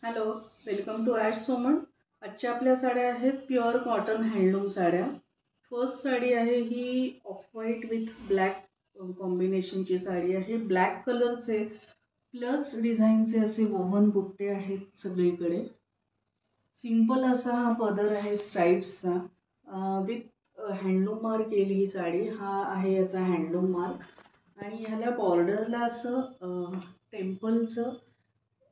Hello, welcome to Ash Soman. आजच्या आपल्या साड्या आहेत प्युअर कॉटन हँडलूम साड्या. फर्स्ट साडी आहे ही ऑफ व्हाईट विथ ब्लॅक कॉम्बिनेशनची साडी आहे. ब्लॅक कलरचे प्लस डिझाईनचे असे वोव्हन बुट्टे आहेत सगळीकडे. सिंपल असा हा पदर आहे स्ट्राईप्सचा विथ हँडलूम मार्क केली ही साडी. हा आहे याचा हँडलूम मार्क आणि ह्याला बॉर्डरला असं टेम्पलचं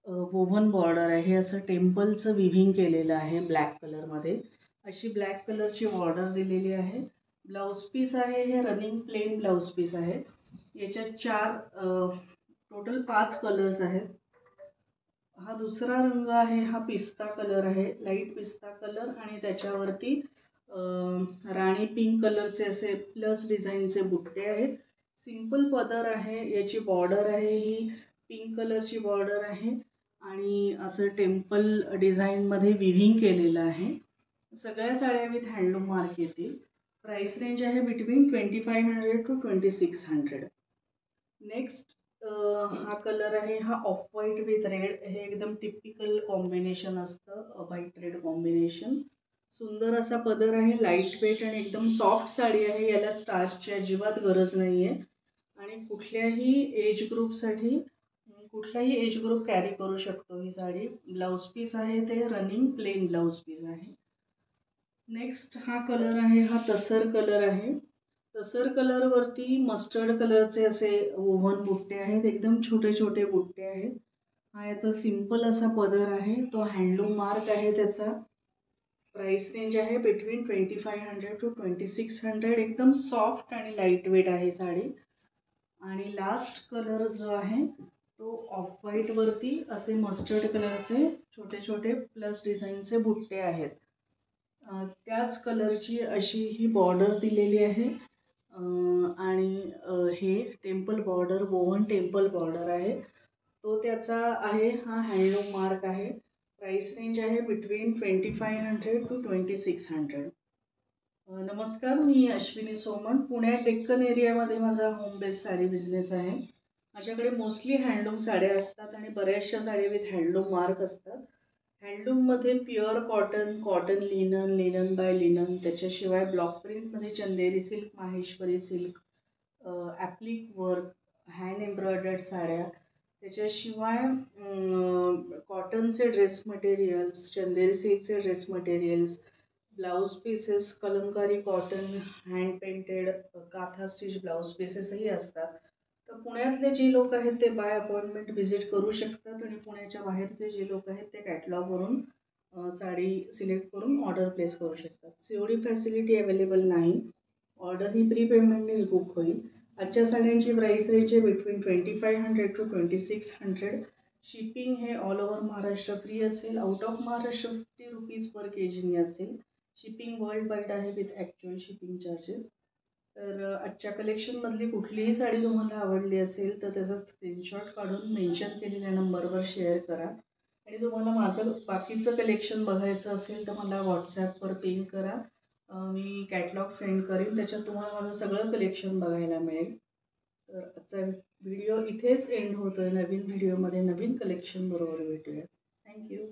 वोव्हन बॉर्डर आहे. असं टेम्पलचं विव्हिंग केलेलं आहे ब्लॅक कलरमध्ये. अशी ब्लॅक कलरची बॉर्डर दिलेली आहे. ब्लाऊज पीस आहे हे रनिंग प्लेन ब्लाऊज पीस आहे. याच्यात टोटल 5 कलर्स आहेत. हा दुसरा रंग आहे, हा पिस्ता कलर आहे, लाईट पिस्ता कलर आणि त्याच्यावरती राणी पिंक कलरचे असे प्लस डिझाईनचे बुट्टे आहेत. सिंपल पदर आहे. याची बॉर्डर आहे ही पिंक कलरची बॉर्डर आहे आणि असं टेम्पल डिझाईनमध्ये विव्हिंग केलेलं आहे. सगळ्या साड्या विथ हँडलूम मार्क येतील. प्राइस रेंज आहे बिटवीन 2500 टू 2600. नेक्स्ट हा कलर आहे, हा ऑफ व्हाईट विथ रेड. हे एकदम टिपिकल कॉम्बिनेशन असतं, व्हाईट रेड कॉम्बिनेशन. सुंदर असा पदर आहे, लाईट वेट आणि एकदम सॉफ्ट साडी आहे. याला स्टार्चची अजिबात गरज नाही आहे आणि कुठलाही एज ग्रुप कॅरी करू शकतो ही साडी. ब्लाऊज पीस आहे ते रनिंग प्लेन ब्लाऊज पीस आहे. नेक्स्ट हा कलर आहे, हा तसर कलर आहे. तसर कलरवरती मस्टर्ड कलरचे असे वोव्हन बुट्टे आहेत, एकदम छोटे छोटे बुट्टे आहेत. हा याचा सिंपल असा पदर आहे, तो हँडलूम मार्क आहे त्याचा. प्राइस रेंज आहे बिटवीन 2500 टू 2600. एकदम सॉफ्ट आणि लाईट वेट आहे साडी. आणि लास्ट कलर जो आहे तो ऑफ व्हाईटवरती असे मस्टर्ड कलरचे छोटे छोटे प्लस डिझाईनचे बुट्टे आहेत. त्याच कलरची अशी ही बॉर्डर दिलेली आहे आणि हे टेम्पल बॉर्डर वोव्हन टेम्पल बॉर्डर आहे. तो त्याचा आहे, हा हँडलूम मार्क आहे. प्राइस रेंज आहे बिटवीन 2500 टू 2600. नमस्कार, मी अश्विनी सोमण. पुण्यात डेक्कन एरियामध्ये माझा होम बेस साडी बिझनेस आहे. माझ्याकडे मोस्टली हँडलूम साड्या असतात आणि बऱ्याचशा साड्या विथ हँडलूम मार्क असतात. हँडलूममध्ये pure cotton, cotton linen, linen by linen, त्याच्याशिवाय ब्लॉक प्रिंटमध्ये Chanderi silk, Maheshwari silk, applique work, hand embroidered साड्या, त्याच्याशिवाय कॉटनचे ड्रेस मटेरियल्स, चंदेरी सिल्कचे dress materials, blouse pieces, Kalamkari cotton, hand painted Katha stitch blouse पीसेसही असतात. तर पुण्यातले जे लोक आहेत ते बाय अपॉइंटमेंट व्हिजिट करू शकतात आणि पुण्याच्या बाहेरचे जे लोक आहेत ते कॅटलॉगवरून साडी सिलेक्ट करून ऑर्डर प्लेस करू शकतात. सीओडी फॅसिलिटी अवेलेबल नाही. ऑर्डर ही प्री पेमेंटनीच बुक होईल. आजच्या साड्यांची प्राइस रेंज आहे बिटवीन 2500 टू 2600. शिपिंग हे ऑल ओव्हर महाराष्ट्र फ्री असेल. Out of Maharashtra 50 rupees per केजीनी असेल. शिपिंग वर्ल्ड वाईड आहे विथ ॲक्च्युअल शिपिंग चार्जेस. तर आजच्या कलेक्शनमधली कुठलीही साडी तुम्हाला आवडली असेल तर त्याचा स्क्रीनशॉट काढून मेन्शन केलेल्या नंबरवर शेअर करा. आणि तुम्हाला माझं बाकीचं कलेक्शन बघायचं असेल तर मला व्हॉट्सॲपवर पिंग करा. मी कॅटलॉग सेंड करेन, त्याच्यात तुम्हाला माझं सगळं कलेक्शन बघायला मिळेल. तर आजचा व्हिडिओ इथेच एंड होतो आहे. नवीन व्हिडिओमध्ये नवीन कलेक्शन बरोबर भेटूया. थँक्यू.